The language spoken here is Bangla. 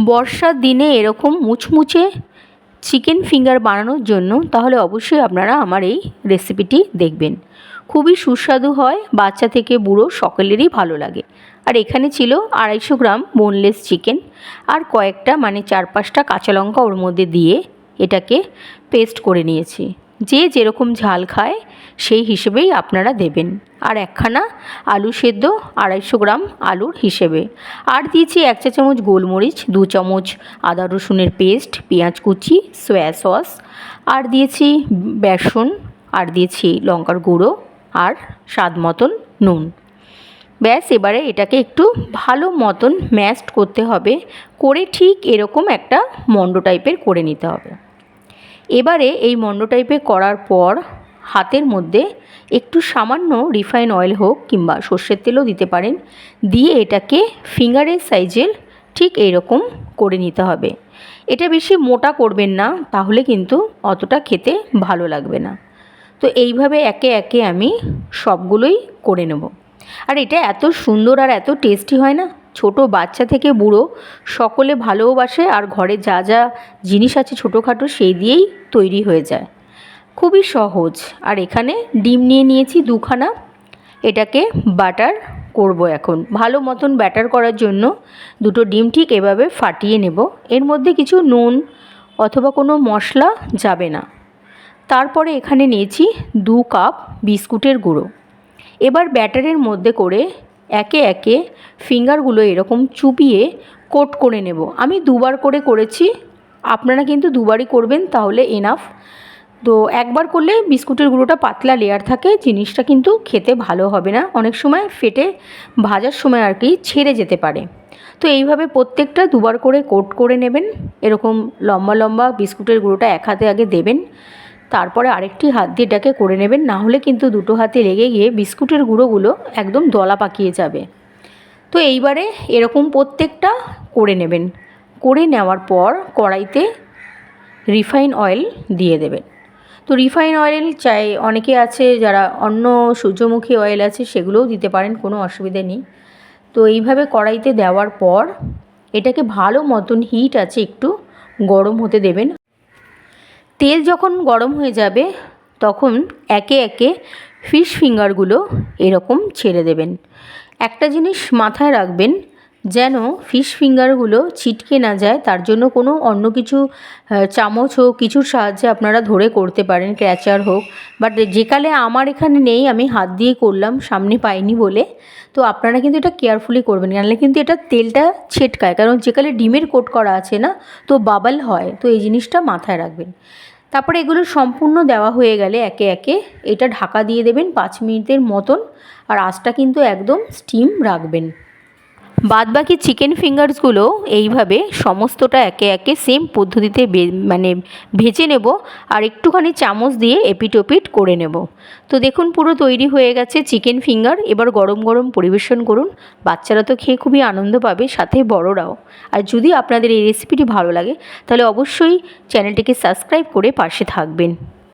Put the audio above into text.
বর্ষার দিনে এরকম মুচমুচে চিকেন ফিঙ্গার বানানোর জন্য তাহলে অবশ্যই আপনারা আমার এই রেসিপিটি দেখবেন। খুবই সুস্বাদু হয়, বাচ্চা থেকে বুড়ো সকলেরই ভালো লাগে। আর এখানে ছিল 250 গ্রাম বোনলেস চিকেন আর কয়েকটা 4-5টা কাঁচা লঙ্কা ওর মধ্যে দিয়ে এটাকে পেস্ট করে নিয়েছি। যে যেরকম ঝাল খায় সেই হিসেবেই আপনারা দেবেন। আর একখানা আলু সেদ্ধ 250 গ্রাম আলুর হিসেবে। আর দিয়েছি 1 চা চামচ গোলমরিচ, 2 চামচ আদা রসুনের পেস্ট, পেঁয়াজ কুচি, সয়া সস, আর দিয়েছি বেসন, আর দিয়েছি লঙ্কার গুঁড়ো আর স্বাদ মতন নুন। ব্যাস, এবারে এটাকে একটু ভালো মতন ম্যাশড করতে হবে, করে ঠিক এরকম একটা মণ্ড টাইপের করে নিতে হবে। এবারে এই মণ্ড টাইপের করার পর হাতের মধ্যে একটু সামান্য রিফাইন অয়েল হোক কিংবা সর্ষের তেলও দিতে পারেন, দিয়ে এটাকে ফিঙ্গারের সাইজের ঠিক এইরকম করে নিতে হবে। এটা বেশি মোটা করবেন না, তাহলে কিন্তু অতটা খেতে ভালো লাগবে না। তো এইভাবে একে একে আমি সবগুলোই করে নেব। আর এটা এত সুন্দর আর এত টেস্টি হয় না, ছোট বাচ্চা থেকে বুড়ো সকলে ভালোবাসে। আর ঘরে যা যা জিনিস আছে ছোটোখাটো সেই দিয়েই তৈরি হয়ে যায়, খুবই সহজ। আর এখানে ডিম নিয়ে নিয়েছি 2খানা, এটাকে বাটার করব। এখন ভালো মতন ব্যাটার করার জন্য 2টো ডিম ঠিক এভাবে ফাটিয়ে নেব। এর মধ্যে কিছু নুন অথবা কোনো মশলা যাবে না। তারপরে এখানে নিয়েছি 2 কাপ বিস্কুটের গুঁড়ো। এবার ব্যাটারের মধ্যে করে একে একে ফিঙ্গারগুলো এরকম চুপিয়ে কোট করে নেব। আমি 2বার করে করেছি, আপনারা কিন্তু 2বারই করবেন, তাহলে এনাফ। তো একবার করলে বিস্কুটের গুঁড়োটা পাতলা লেয়ার থাকে, জিনিসটা কিন্তু খেতে ভালো হবে না, অনেক সময় ফেটে ভাজার সময় আর কি ছেড়ে যেতে পারে। তো এইভাবে প্রত্যেকটা 2বার করে কোট করে নেবেন। এরকম লম্বা লম্বা বিস্কুটের গুঁড়োটা এক হাতে আগে দেবেন, তারপরে আরেকটি হাত দিয়ে এটাকে করে নেবেন, না হলে কিন্তু 2টো হাতে লেগে গিয়ে বিস্কুটের গুঁড়োগুলো একদম দলা পাকিয়ে যাবে। তো এইবারে এরকম প্রত্যেকটা করে নেবেন। করে নেওয়ার পর কড়াইতে রিফাইন অয়েল দিয়ে দেবেন। তো রিফাইন অয়েল চাই, অনেকে আছে যারা অন্য সূর্যমুখী অয়েল আছে সেগুলোও দিতে পারেন, কোনো অসুবিধা নেই। তো এইভাবে কড়াইতে দেওয়ার পর এটাকে ভালো মতন হিট আছে একটু গরম হতে দেবেন। তেল যখন গরম হয়ে যাবে তখন একে একে ফিশ ফিঙ্গারগুলো এরকম ছেড়ে দেবেন। একটা জিনিস মাথায় রাখবেন, যেন ফিশ ফিঙ্গারগুলো ছিটকে না যায়, তার জন্য কোনো অন্য কিছু চামচ হোক কিছুর সাহায্যে আপনারা ধরে করতে পারেন, ক্র্যাচার হোক। বাট যেকালে আমার এখানে নেই, আমি হাত দিয়ে করলাম, সামনে পাইনি বলে। তো আপনারা কিন্তু এটা কেয়ারফুলি করবেন, নাহলে কিন্তু এটা তেলটা ছিটকায়, কারণ যেকালে ডিমের কোট করা আছে না, তো বাবল হয়। তো এই জিনিসটা মাথায় রাখবেন। তারপরে এগুলো সম্পূর্ণ দেওয়া হয়ে গেলে একে একে এটা ঢাকা দিয়ে দেবেন 5 মিনিটের মতন। আর আঁচটা কিন্তু একদম স্টিম রাখবেন। বাদবাকি চিকেন ফিঙ্গারসগুলো এইভাবে সমস্তটা একে একে সেম পদ্ধতিতে ভেজে নেব, আর একটুখানি চামচ দিয়ে এপিট ওপিট করে নেব। তো দেখুন পুরো তৈরি হয়ে গেছে চিকেন ফিঙ্গার। এবার গরম গরম পরিবেশন করুন, বাচ্চারা তো খেয়ে খুবই আনন্দ পাবে, সাথে বড়রাও। আর যদি আপনাদের এই রেসিপিটি ভালো লাগে তাহলে অবশ্যই চ্যানেলটিকে সাবস্ক্রাইব করে পাশে থাকবেন।